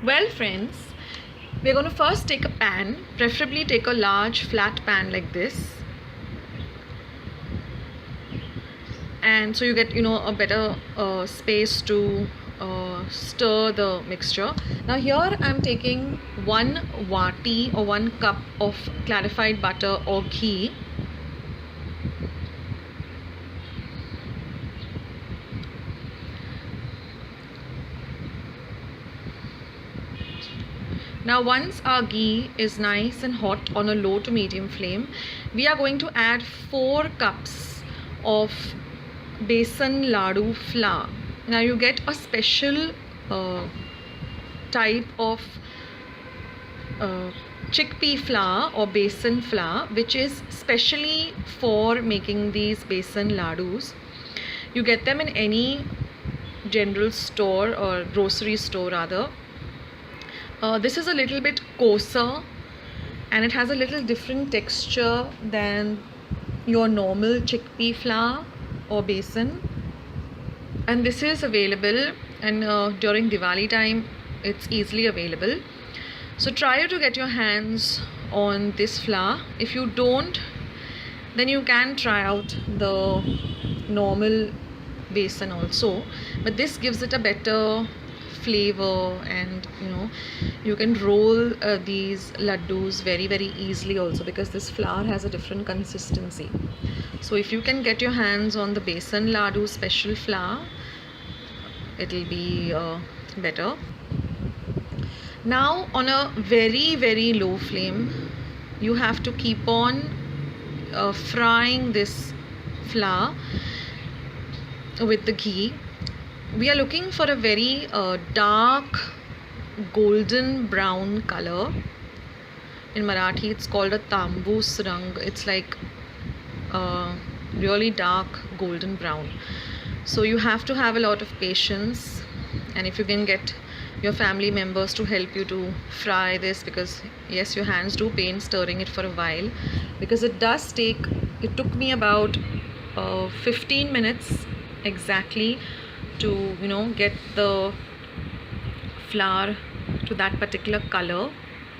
Well, friends, we're going to first take a pan, preferably take a large flat pan like this, and so you get a better space to stir the mixture. Now here I'm taking 1 vati or 1 cup of clarified butter or ghee. Now once our ghee is nice and hot on a low to medium flame, we are going to add 4 cups of besan laddu flour. Now you get a special type of chickpea flour or besan flour, which is specially for making these besan laddus. You get them in any general store or grocery store rather. This is a little bit coarser and it has a little different texture than your normal chickpea flour or besan, and this is available, and during Diwali time it's easily available. So try to get your hands on this flour. If you don't, then you can try out the normal besan also, but this gives it a better flavor, and you can roll these laddus very easily also, because this flour has a different consistency. So if you can get your hands on the besan laddu special flour, it'll be better. Now on a very low flame, you have to keep on frying this flour with the ghee. We are looking for a very dark golden brown color. In Marathi it's called a tambus rang. It's like really dark golden brown. So you have to have a lot of patience, and if you can get your family members to help you to fry this, because yes, your hands do pain stirring it for a while, because it took me about 15 minutes exactly to get the flour to that particular color.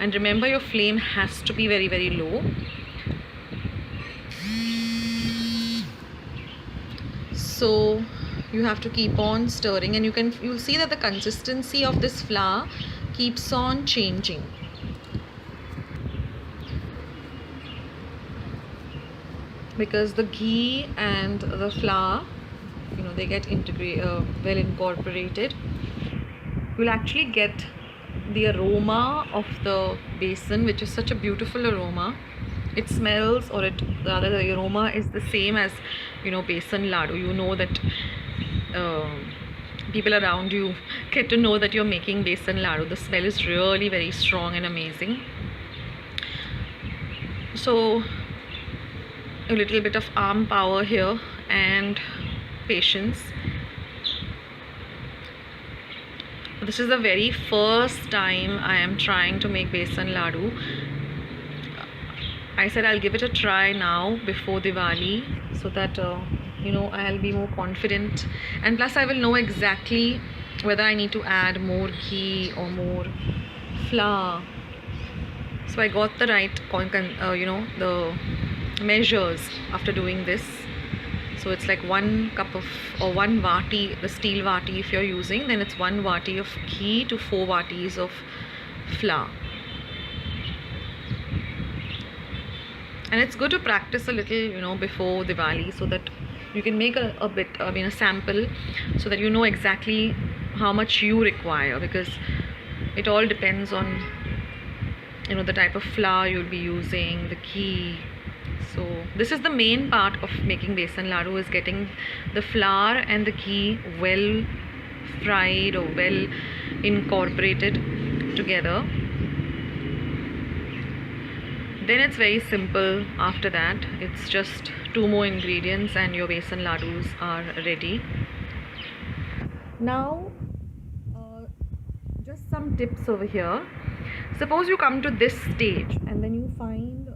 And remember, your flame has to be very low. So you have to keep on stirring, and you'll see that the consistency of this flour keeps on changing. Because the ghee and the flour, they get well incorporated. You'll actually get the aroma of the besan, which is such a beautiful aroma. It smells, or rather the aroma is the same as besan laddu. That people around you get to know that you're making besan laddu. The smell is really very strong and amazing. So a little bit of arm power here and patience. This is the very first time I am trying to make besan laddu. I said I'll give it a try now before Diwali, so that I'll be more confident, and plus I will know exactly whether I need to add more ghee or more flour. So I got the right the measures after doing this. So it's like 1 cup of, or 1 vati, the steel vati if you're using, then it's 1 vati of ghee to 4 vatis of flour. And it's good to practice a little before Diwali, so that you can make a sample, so that you know exactly how much you require, because it all depends on the type of flour you'll be using, the ghee. So this is the main part of making besan laddu, is getting the flour and the ghee well fried or well incorporated together. Then it's very simple. After that, it's just 2 more ingredients and your besan laddus are ready. Now just some tips over here. Suppose you come to this stage and then you find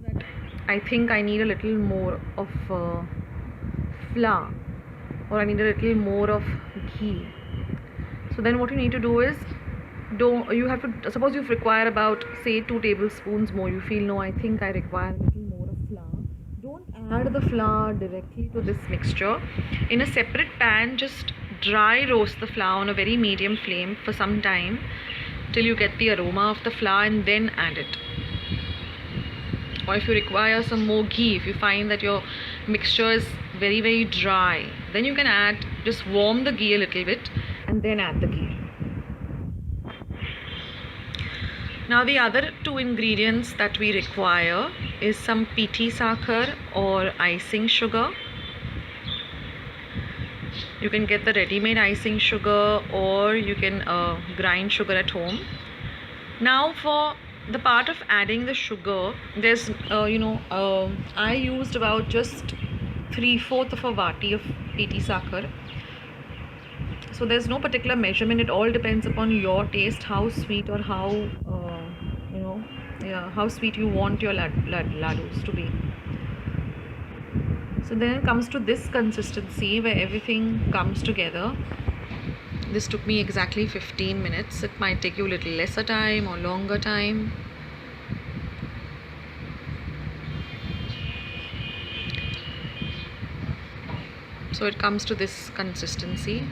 that I think I need a little more of flour, or I need a little more of ghee. So then what you need to do is don't, you have to, suppose you require about say 2 tablespoons more, you feel no, I think I require a little more of flour, don't add the flour directly to this mixture. In a separate pan, just dry roast the flour on a very medium flame for some time till you get the aroma of the flour, and then add it. Or if you require some more ghee, if you find that your mixture is very dry, then you can add, just warm the ghee a little bit and then add the ghee. Now the other 2 ingredients that we require is some pithi sakhar or icing sugar. You can get the ready-made icing sugar, or you can grind sugar at home. Now for the part of adding the sugar, there's I used about just 3/4 of a vati of pithi sakhar. So there's no particular measurement, it all depends upon your taste, how sweet or how how sweet you want your ladus to be. So then it comes to this consistency where everything comes together. This took me exactly 15 minutes. It might take you a little lesser time or longer time. So it comes to this consistency.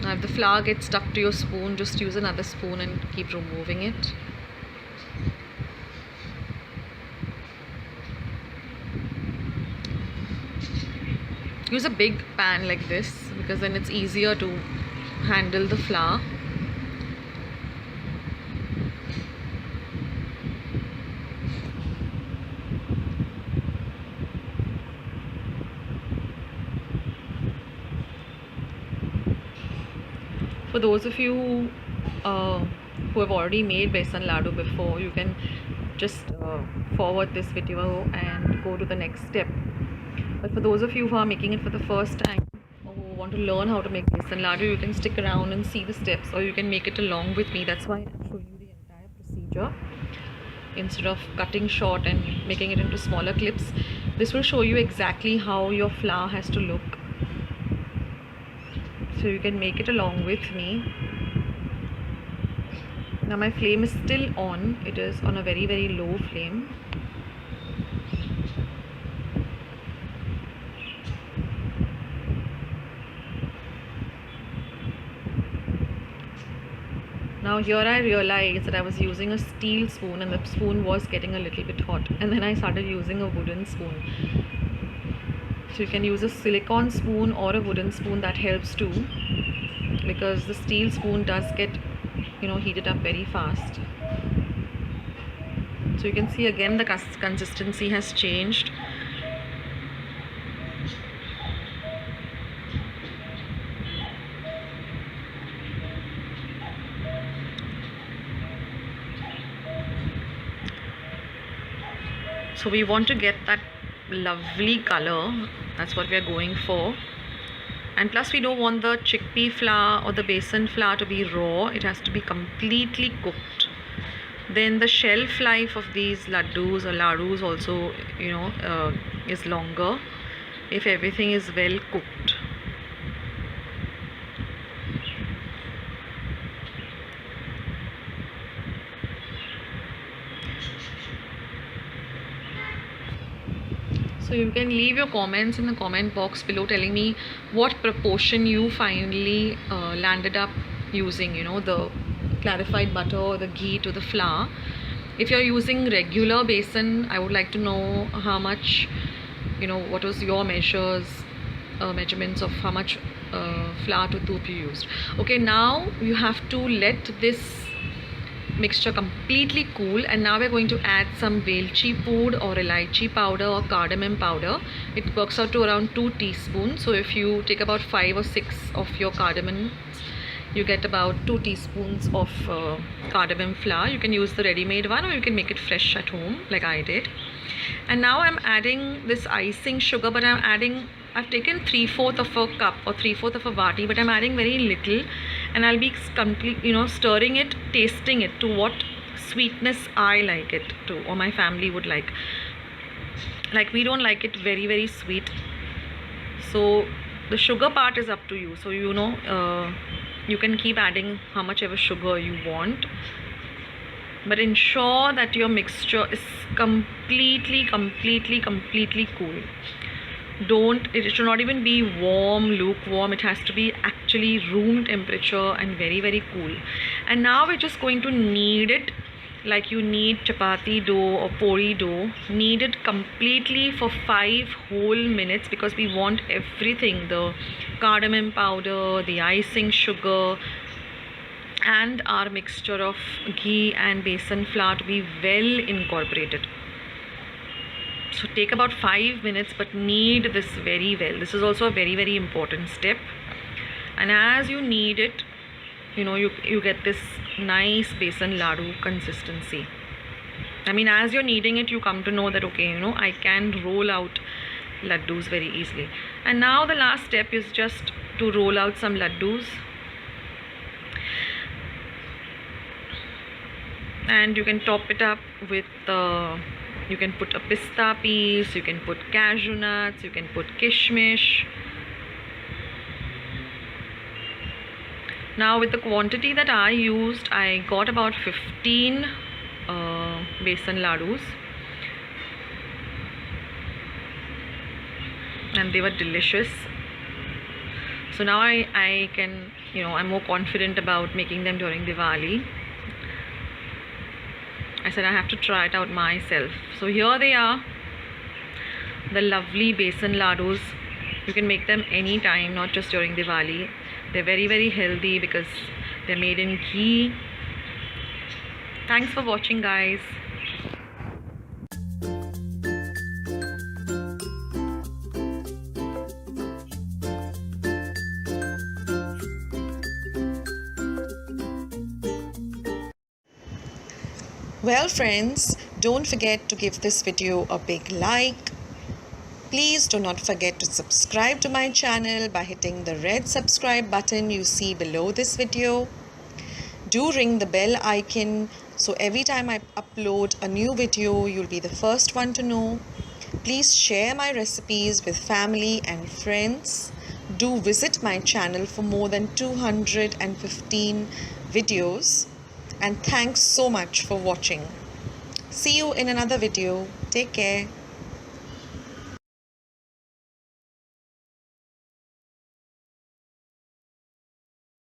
Now if the flour gets stuck to your spoon, just use another spoon and keep removing it. Use a big pan like this, because then it's easier to handle the flour. For those of you who have already made besan laddu before, you can just forward this video and go to the next step. But for those of you who are making it for the first time, or who want to learn how to make besan laddu, you can stick around and see the steps, or you can make it along with me. That's why I'm showing you the entire procedure instead of cutting short and making it into smaller clips. This will show you exactly how your flour has to look, so you can make it along with me. Now my flame is still on. It is on a very low flame. Now here I realized that I was using a steel spoon and the spoon was getting a little bit hot, and then I started using a wooden spoon. So you can use a silicone spoon or a wooden spoon, that helps too, because the steel spoon does get heated up very fast. So you can see again the consistency has changed. So we want to get that lovely color, that's what we are going for. And plus we don't want the chickpea flour or the besan flour to be raw, it has to be completely cooked. Then the shelf life of these laddus or ladus also is longer if everything is well cooked. So you can leave your comments in the comment box below telling me what proportion you finally landed up using, the clarified butter or the ghee to the flour. If you're using regular besan, I would like to know how much, what was your measurements of how much flour to doodh you used. Okay, now you have to let this mixture completely cool, and now we're going to add some velchi pood or elaichi powder or cardamom powder. It works out to around 2 teaspoons. So if you take about 5 or 6 of your cardamom, you get about 2 teaspoons of cardamom flour. You can use the ready-made one, or you can make it fresh at home like I did. And now I'm adding this icing sugar, but I've taken 3/4 of a cup or 3/4 of a vati, but I'm adding very little, and I'll be stirring it, tasting it to what sweetness I like it to, or my family would like. Like we don't like it very sweet, so the sugar part is up to you. So You can keep adding how much ever sugar you want, but ensure that your mixture is completely cool. It should not even be warm, lukewarm. It has to be actually room temperature and very cool. And now we're just going to knead it like you knead chapati dough or puri dough. Knead it completely for 5 whole minutes, because we want everything, the cardamom powder, the icing sugar, and our mixture of ghee and besan flour to be well incorporated. So take about 5 minutes, but knead this very well. This is also a very important step. And as you knead it, you get this nice besan laddu consistency. I mean, as you're kneading it, you come to know that, okay, I can roll out laddus very easily. And now the last step is just to roll out some laddus. And you can top it up with you can put a pista piece, you can put cashew nuts, you can put kishmish. Now with the quantity that I used, I got about 15 besan ladus, and they were delicious. So now I can, I'm more confident about making them during Diwali. I said I have to try it out myself. So here they are, the lovely besan ladus. You can make them anytime, not just during Diwali. They're very healthy because they're made in ghee. Thanks for watching, guys. Well friends, don't forget to give this video a big like. Please do not forget to subscribe to my channel by hitting the red subscribe button you see below this video. Do ring the bell icon so every time I upload a new video, you'll be the first one to know. Please share my recipes with family and friends. Do visit my channel for more than 215 videos. And thanks so much for watching. See you in another video. Take care.